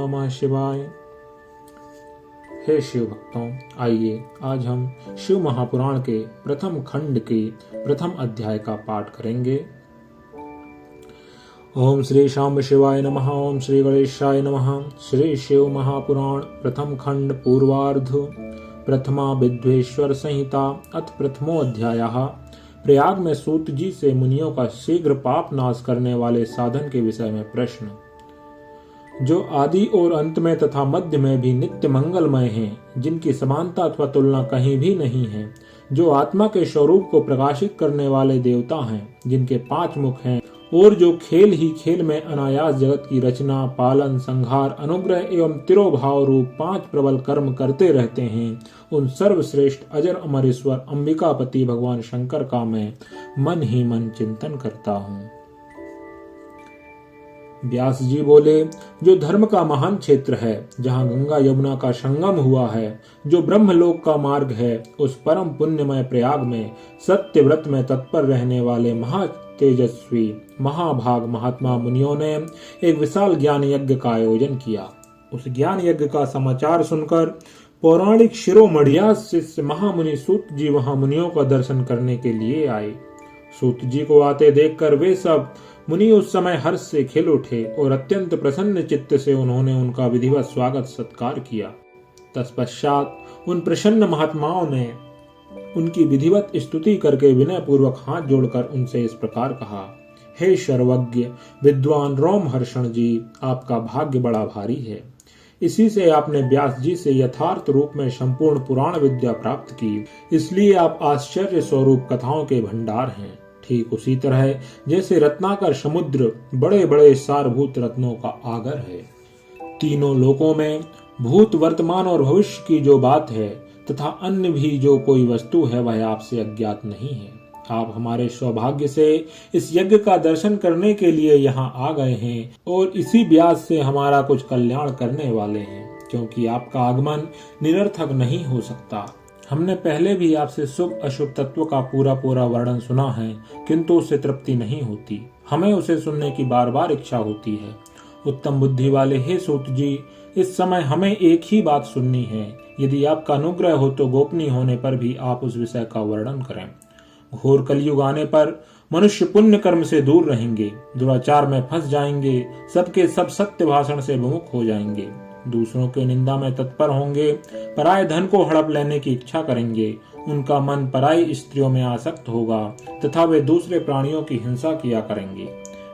नमः शिवाय। हे शिव भक्तों, आइए आज हम शिव महापुराण के प्रथम खंड के प्रथम अध्याय का पाठ करेंगे। ओम श्री शांब शिवाय नमः। ओम श्री गणेशाय नमः। श्री शिव महापुराण प्रथम खंड पूर्वार्ध प्रथमा विद्वेश्वर संहिता अथ प्रथमो अध्यायः। प्रयाग में सूत जी से मुनियों का शीघ्र पाप नाश करने वाले साधन के विषय में प्रश्न। जो आदि और अंत में तथा मध्य में भी नित्य मंगलमय हैं, जिनकी समानता अथवा तुलना कहीं भी नहीं है, जो आत्मा के स्वरूप को प्रकाशित करने वाले देवता हैं, जिनके 5 मुख हैं और जो खेल ही खेल में अनायास जगत की रचना, पालन, संहार, अनुग्रह एवं तिरोभाव रूप 5 प्रबल कर्म करते रहते हैं, उन सर्वश्रेष्ठ अजर अमर ईश्वर अंबिकापति भगवान शंकर का मैं मन ही मन चिंतन करता हूँ। व्यास जी बोले, जो धर्म का महान क्षेत्र है, जहाँ गंगा यमुना का संगम हुआ है, जो ब्रह्मलोक का मार्ग है, उस परम पुण्यमय प्रयाग में सत्य व्रत में तत्पर रहने वाले महातेजस्वी महाभाग महात्मा मुनियों ने एक विशाल ज्ञान यज्ञ का आयोजन किया। उस ज्ञान यज्ञ का समाचार सुनकर पौराणिक शिरोमणिया शिष्य महामुनि सूत जी वहां मुनियों का दर्शन करने के लिए आए। सूत जी को आते देखकर वे सब मुनि उस समय हर्ष से खिल उठे और अत्यंत प्रसन्न चित्त से उन्होंने उनका विधिवत स्वागत सत्कार किया। तत्पश्चात उन प्रसन्न महात्माओं ने उनकी विधिवत स्तुति करके विनय पूर्वक हाथ जोड़कर उनसे इस प्रकार कहा, हे सर्वज्ञ विद्वान रोमहर्षण जी, आपका भाग्य बड़ा भारी है। इसी से आपने व्यास जी से यथार्थ रूप में संपूर्ण पुराण विद्या प्राप्त की, इसलिए आप आश्चर्य स्वरूप कथाओं के भंडार हैं। ठीक उसी तरह जैसे रत्नाकर समुद्र बड़े बड़े सारभूत रत्नों का आगर है। तीनों लोकों में भूत, वर्तमान और भविष्य की जो बात है तथा अन्य भी जो कोई वस्तु है, वह आपसे अज्ञात नहीं है। आप हमारे सौभाग्य से इस यज्ञ का दर्शन करने के लिए यहाँ आ गए हैं और इसी व्यास से हमारा कुछ कल्याण करने वाले हैं, क्योंकि आपका आगमन निरर्थक नहीं हो सकता। हमने पहले भी आपसे शुभ अशुभ तत्व का पूरा वर्णन सुना है, किंतु उससे तृप्ति नहीं होती। हमें उसे सुनने की बार बार इच्छा होती है। उत्तम बुद्धि वाले हे सूत जी, इस समय हमें एक ही बात सुननी है। यदि आपका अनुग्रह हो तो गोपनीय होने पर भी आप उस विषय का वर्णन करें। घोर कलयुग आने पर मनुष्य पुण्य कर्म से दूर रहेंगे, दुराचार में फंस जाएंगे, सबके सब सत्य भाषण से विमुख हो जाएंगे, दूसरों के निंदा में तत्पर होंगे, पराये धन को हड़प लेने की इच्छा करेंगे, उनका मन पराई स्त्रियों में आसक्त होगा तथा वे दूसरे प्राणियों की हिंसा किया करेंगे।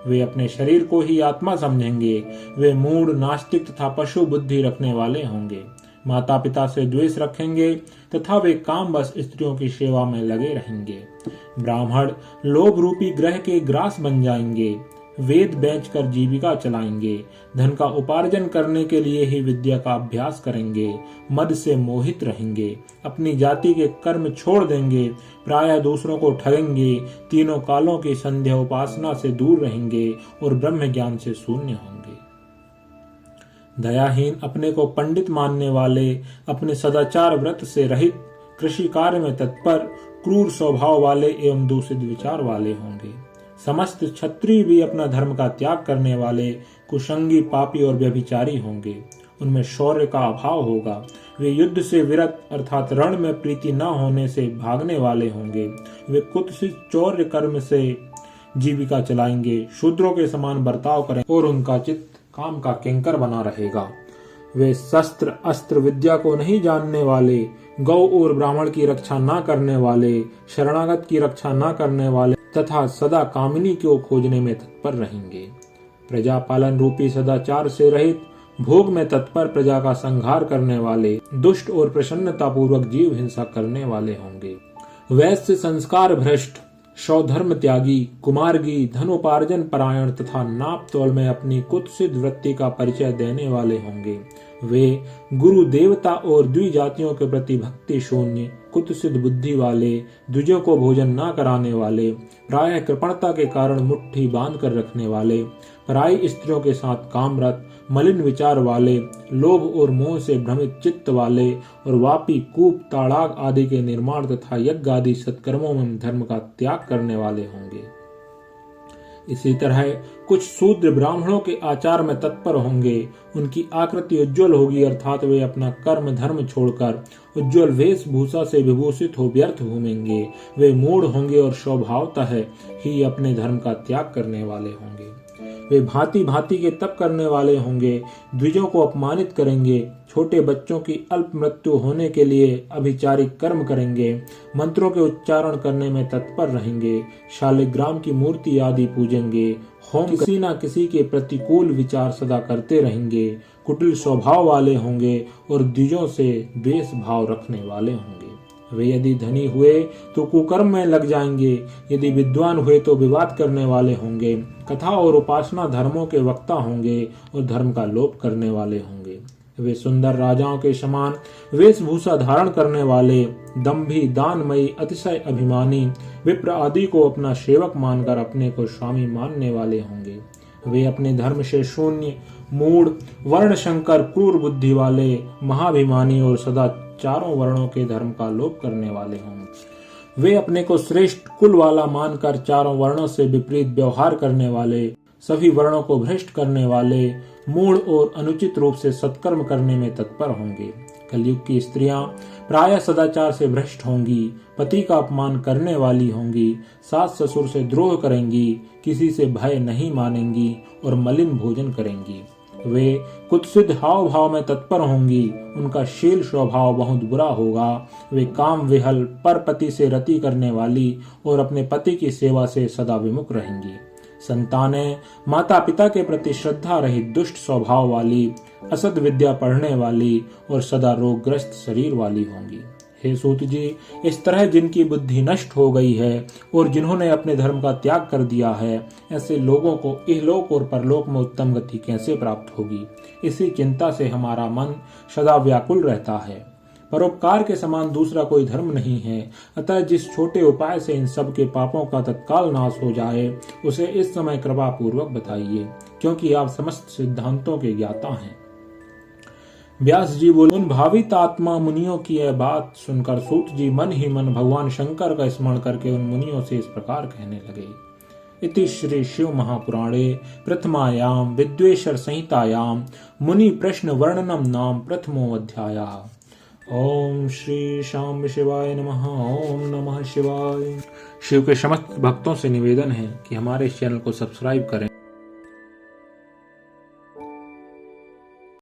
वे अपने शरीर को ही आत्मा समझेंगे। वे मूढ़, नास्तिक तथा पशु बुद्धि रखने वाले होंगे। माता पिता से द्वेष रखेंगे तथा वे काम बस स्त्रियों की सेवा में लगे रहेंगे। ब्राह्मण लोभ रूपी ग्रह के ग्रास बन जाएंगे। वेद बेचकर जीविका चलाएंगे। धन का उपार्जन करने के लिए ही विद्या का अभ्यास करेंगे। मद से मोहित रहेंगे। अपनी जाति के कर्म छोड़ देंगे। प्रायः दूसरों को ठगेंगे। तीनों कालों की संध्या उपासना से दूर रहेंगे और ब्रह्म ज्ञान से शून्य होंगे। दयाहीन, अपने को पंडित मानने वाले, अपने सदाचार व्रत से रहित, कृषि कार्य में तत्पर, क्रूर स्वभाव वाले एवं दूषित विचार वाले होंगे। समस्त क्षत्रिय भी अपना धर्म का त्याग करने वाले, कुसंगी, पापी और व्यभिचारी होंगे। उनमें शौर्य का अभाव होगा। वे युद्ध से विरत अर्थात रण में प्रीति न होने से भागने वाले होंगे। वे कुत्सित चौर्य कर्म से जीविका चलाएंगे, शूद्रों के समान बर्ताव करें और उनका चित्त काम का किंकर बना रहेगा। वे शस्त्र अस्त्र विद्या को नहीं जानने वाले, गौ और ब्राह्मण की रक्षा न करने वाले, शरणागत की रक्षा न करने वाले तथा सदा कामिनी को खोजने में तत्पर रहेंगे। प्रजा पालन रूपी सदाचार से रहित, भोग में तत्पर, प्रजा का संहार करने वाले, दुष्ट और प्रसन्नता पूर्वक जीव हिंसा करने वाले होंगे। वैश्य संस्कार भ्रष्ट, स्वधर्म त्यागी, कुमार्गी, धनोपार्जन परायण तथा नाप तोल में अपनी कुत्सित वृत्ति का परिचय देने वाले होंगे। वे गुरु, देवता और द्विजातियों के प्रति भक्ति शून्य, कुत्सित बुद्धि वाले, द्विजों को भोजन न कराने वाले, प्रायः कृपणता के कारण मुट्ठी बांध कर रखने वाले, पराई स्त्रियों के साथ कामरत, मलिन विचार वाले, लोभ और मोह से भ्रमित चित्त वाले और वापी, कूप, ताड़ाग आदि के निर्माण तथा यज्ञ आदि सत्कर्मों में धर्म का त्याग करने वाले होंगे। इसी तरह कुछ शूद्र ब्राह्मणों के आचार में तत्पर होंगे। उनकी आकृति उज्ज्वल होगी, अर्थात वे अपना कर्म धर्म छोड़कर उज्ज्वल वेशभूषा से विभूषित हो व्यर्थ घूमेंगे। वे मूढ़ होंगे और स्वभावतः ही अपने धर्म का त्याग करने वाले होंगे। वे भांति भांति के तप करने वाले होंगे, द्विजों को अपमानित करेंगे, छोटे बच्चों की अल्प मृत्यु होने के लिए अभिचारिक कर्म करेंगे, मंत्रों के उच्चारण करने में तत्पर रहेंगे, शालिग्राम की मूर्ति आदि पूजेंगे, होम किसी न किसी के प्रतिकूल विचार सदा करते रहेंगे, कुटिल स्वभाव वाले होंगे और द्विजों से द्वेष भाव रखने वाले होंगे। वे यदि धनी हुए तो कुकर्म में लग जाएंगे, यदि विद्वान हुए तो विवाद करने वाले होंगे, कथा और उपासना धर्मों के वक्ता होंगे और धर्म का लोप करने वाले होंगे। वे सुंदर राजाओं के समान वेशभूषा धारण करने वाले, दंभी, दानमयी, अतिशय अभिमानी, विप्र आदि को अपना सेवक मानकर अपने को स्वामी मानने वाले होंगे। वे अपने धर्म से शून्य, मूढ़, वर्ण शंकर, क्रूर बुद्धि वाले, महाभिमानी और सदा चारों वर्णों के धर्म का लोप करने वाले होंगे। वे अपने को श्रेष्ठ कुल वाला मानकर चारों वर्णों से विपरीत व्यवहार करने वाले, सभी वर्णों को भ्रष्ट करने वाले, मूढ़ और अनुचित रूप से सत्कर्म करने में तत्पर होंगे। कलयुग की स्त्रियां प्रायः सदाचार से भ्रष्ट होंगी, पति का अपमान करने वाली होंगी, सास ससुर से द्रोह करेंगी, किसी से भय नहीं मानेंगी और मलिन भोजन करेंगी। वे कुत्सित हाव भाव में तत्पर होंगी, उनका शील स्वभाव बहुत बुरा होगा। वे काम विहल, पर पति से रति करने वाली और अपने पति की सेवा से सदा विमुख रहेंगी। संतानें माता पिता के प्रति श्रद्धा रहित, दुष्ट स्वभाव वाली, असद विद्या पढ़ने वाली और सदा रोगग्रस्त शरीर वाली होंगी। हे सूत जी, इस तरह जिनकी बुद्धि नष्ट हो गई है और जिन्होंने अपने धर्म का त्याग कर दिया है, ऐसे लोगों को इहलोक और परलोक में उत्तम गति कैसे प्राप्त होगी? इसी चिंता से हमारा मन सदा व्याकुल रहता है। परोपकार के समान दूसरा कोई धर्म नहीं है। अतः जिस छोटे उपाय से इन सब के पापों का तत्काल नाश हो जाए, उसे इस समय कृपा पूर्वक बताइए, क्योंकि आप समस्त सिद्धांतों के ज्ञाता हैं। व्यास जी बोले, उन भावित आत्मा मुनियों की यह बात सुनकर सूत जी मन ही मन भगवान शंकर का स्मरण करके उन मुनियों से इस प्रकार कहने लगे। इति श्री शिव महापुराणे प्रथमायाम विद्वेषर संहितायाम मुनि प्रश्न वर्णनम नाम प्रथमो अध्यायः। ओम श्री शाम शिवाय नमः। ओम नमः शिवाय। शिव के समस्त भक्तों से निवेदन है कि हमारे इस चैनल को सब्सक्राइब करें।